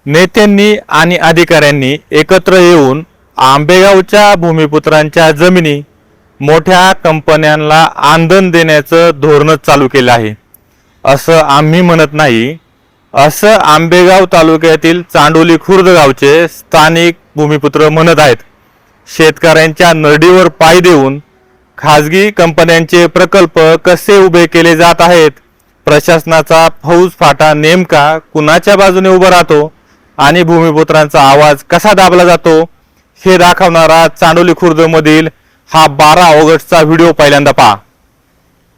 नेत्यांनी आणि अधिकाऱ्यांनी एकत्र येऊन आंबेगावच्या भूमिपुत्रांच्या जमिनी मोठ्या कंपन्यांना आंदण देण्याचं धोरणच चालू केलं आहे असं आम्ही म्हणत नाही, असं आंबेगाव तालुक्यातील चांडोली खुर्द गावचे स्थानिक भूमिपुत्र म्हणत आहेत। शेतकऱ्यांच्या नरडीवर पाय देऊन खाजगी कंपन्यांचे प्रकल्प कसे उभे केले जात आहेत, प्रशासनाचा फौजफाटा नेमका कुणाच्या बाजूने उभा राहतो आणि भूमिपुत्रांचा आवाज कसा दाबला जातो हे दाखवणारा चांडोली खुर्द मधील हा 12 ऑगस्टचा व्हिडिओ पहिल्यांदा पहा।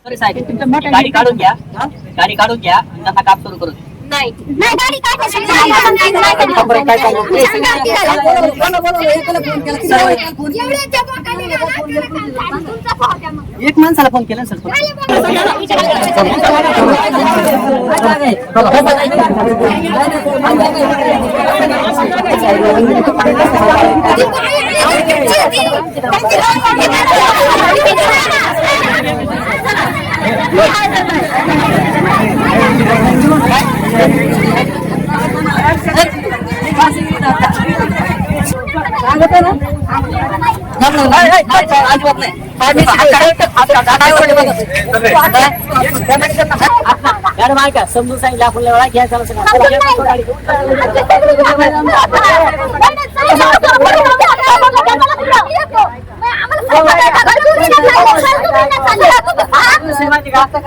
गाडी काढून घ्या, गाडी काढून घ्या, त्यांना काम सुरू करू। नाही नाही गाडी एक माणसाला फोन केला सर। समजून सांगितलं आपल्याला घ्यायचं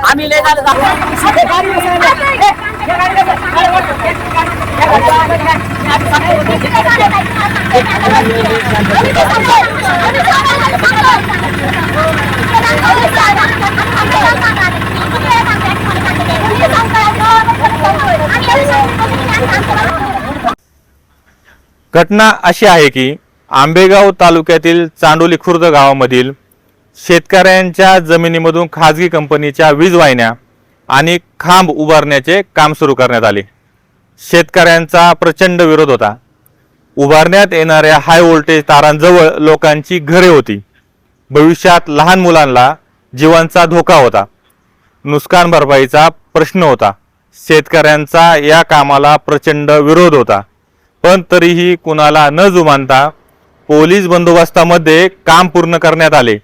आम्ही लय घटना अशी आहे की आंबेगाव तालुक्यातील चांडोली खुर्द गावामधील शेतकऱ्यांच्या जमिनीमधून खाजगी कंपनीच्या वीज वाहिन्या आणि खांब उभारण्याचे काम सुरू करण्यात आले। शेतकऱ्यांचा प्रचंड विरोध होता। उभारण्यात येणाऱ्या हाय व्होल्टेज तारांजवळ लोकांची घरे होती। भविष्यात लहान मुलांना जीवांचा धोका होता। नुकसान भरपाईचा प्रश्न होता। शेतकऱ्यांचा या कामाला प्रचंड विरोध होता, पण तरीही कुणाला न जुमानता पोलीस बंदोबस्तामध्ये काम पूर्ण करण्यात आले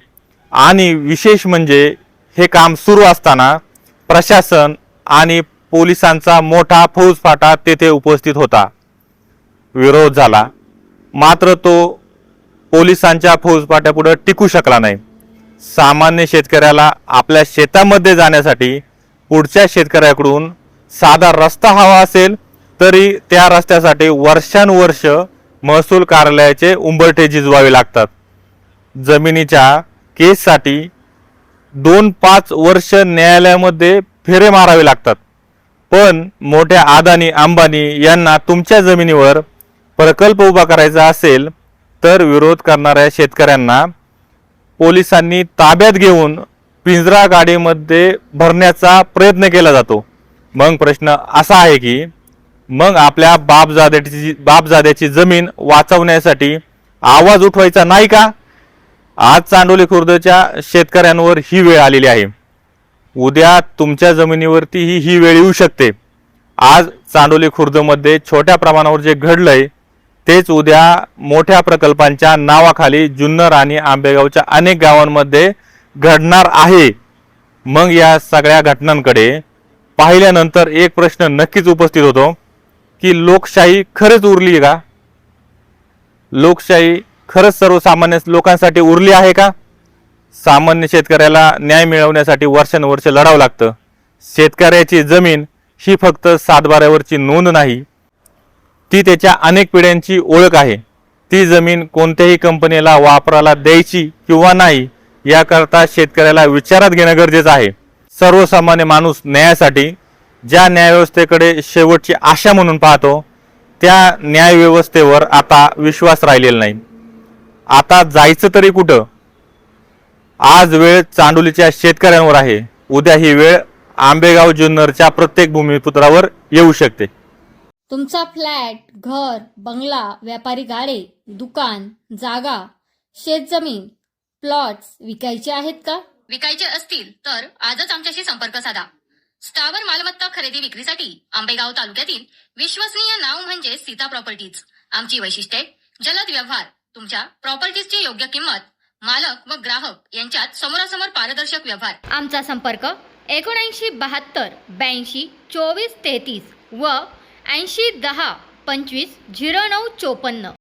आणि विशेष म्हणजे हे काम सुरू असताना प्रशासन आणि पोलिसांचा मोठा फौजफाटा तेथे उपस्थित होता। विरोध झाला, मात्र तो पोलिसांच्या फौजफाट्यापुढे टिकू शकला नाही। सामान्य शेतकऱ्याला आपल्या शेतामध्ये जाण्यासाठी पुढच्या शेतकऱ्याकडून साधा रस्ता हवा असेल तरी त्या रस्त्यासाठी वर्षानुवर्ष महसूल कार्यालयाचे उंबरठे झिजवावे लागतात। जमिनीच्या केससाठी 2-5 वर्ष न्यायालयामध्ये फेरे मारावे लागतात। पण मोठ्या अदानी अंबानी यांना तुमच्या जमिनीवर प्रकल्प उभा करायचा असेल तर विरोध करणाऱ्या शेतकऱ्यांना पोलिसांनी ताब्यात घेऊन पिंजरा गाडीमध्ये भरण्याचा प्रयत्न केला जातो। मग प्रश्न असा आहे की मग आपल्या बापजाद्याची जमीन वाचवण्यासाठी आवाज उठवायचा नाही का? आज चांडोली खुर्दच्या शेतकऱ्यांवर ही वेळ आलेली आहे। उद्या तुमच्या जमिनीवरती ही वेळ येऊ शकते। आज चांडोली खुर्दमध्ये छोट्या प्रमाणावर जे घडलंय तेच उद्या मोठ्या प्रकल्पांच्या नावाखाली जुन्नर आणि आंबेगावच्या अनेक गावांमध्ये घडणार आहे। मग या सगळ्या घटनांकडे पाहिल्यानंतर एक प्रश्न नक्कीच उपस्थित होतो की लोकशाही खरंच उरली का? लोकशाही खरंच सर्वसामान्य लोकांसाठी उरली आहे का? सामान्य शेतकऱ्याला न्याय मिळवण्यासाठी वर्षानुवर्ष लढावं लागतं। शेतकऱ्याची जमीन ही फक्त सातबाऱ्यावरची नोंद नाही, ती त्याच्या अनेक पिढ्यांची ओळख आहे। ती जमीन कोणत्याही कंपनीला वापराला द्यायची किंवा नाही याकरता शेतकऱ्याला विचारात घेणं गरजेचं आहे। सर्वसामान्य माणूस न्यायासाठी ज्या न्यायव्यवस्थेकडे शेवटची आशा म्हणून पाहतो त्या न्यायव्यवस्थेवर आता विश्वास राहिलेला नाही। आता जायचं तरी कुठं? आज वेळ चांडोलीच्या शेतकऱ्यांवर आहे, उद्या ही वेळ आंबेगाव जुन्नरच्या प्रत्येक भूमिपुत्रावर येऊ शकते। तुमचा फ्लॅट, घर, बंगला, व्यापारी गाडे, दुकान, जागा, शेतजमीन, प्लॉट्स विकायचे आहेत का? विकायचे असतील तर आजच आमच्याशी संपर्क साधा। स्थावर मालमत्ता खरेदी विक्रीसाठी आंबेगाव तालुक्यातील विश्वसनीय नाव म्हणजे सीता प्रॉपर्टीज. आमची वैशिष्ट्ये: जलद व्यवहार, तुमच्या प्रॉपर्टीजची योग्य किंमत, मालक व ग्राहक यांच्यात समोरासमोर पारदर्शक व्यवहार. आमचा संपर्क 7972 82 24 33 व 80 10 25 09 54.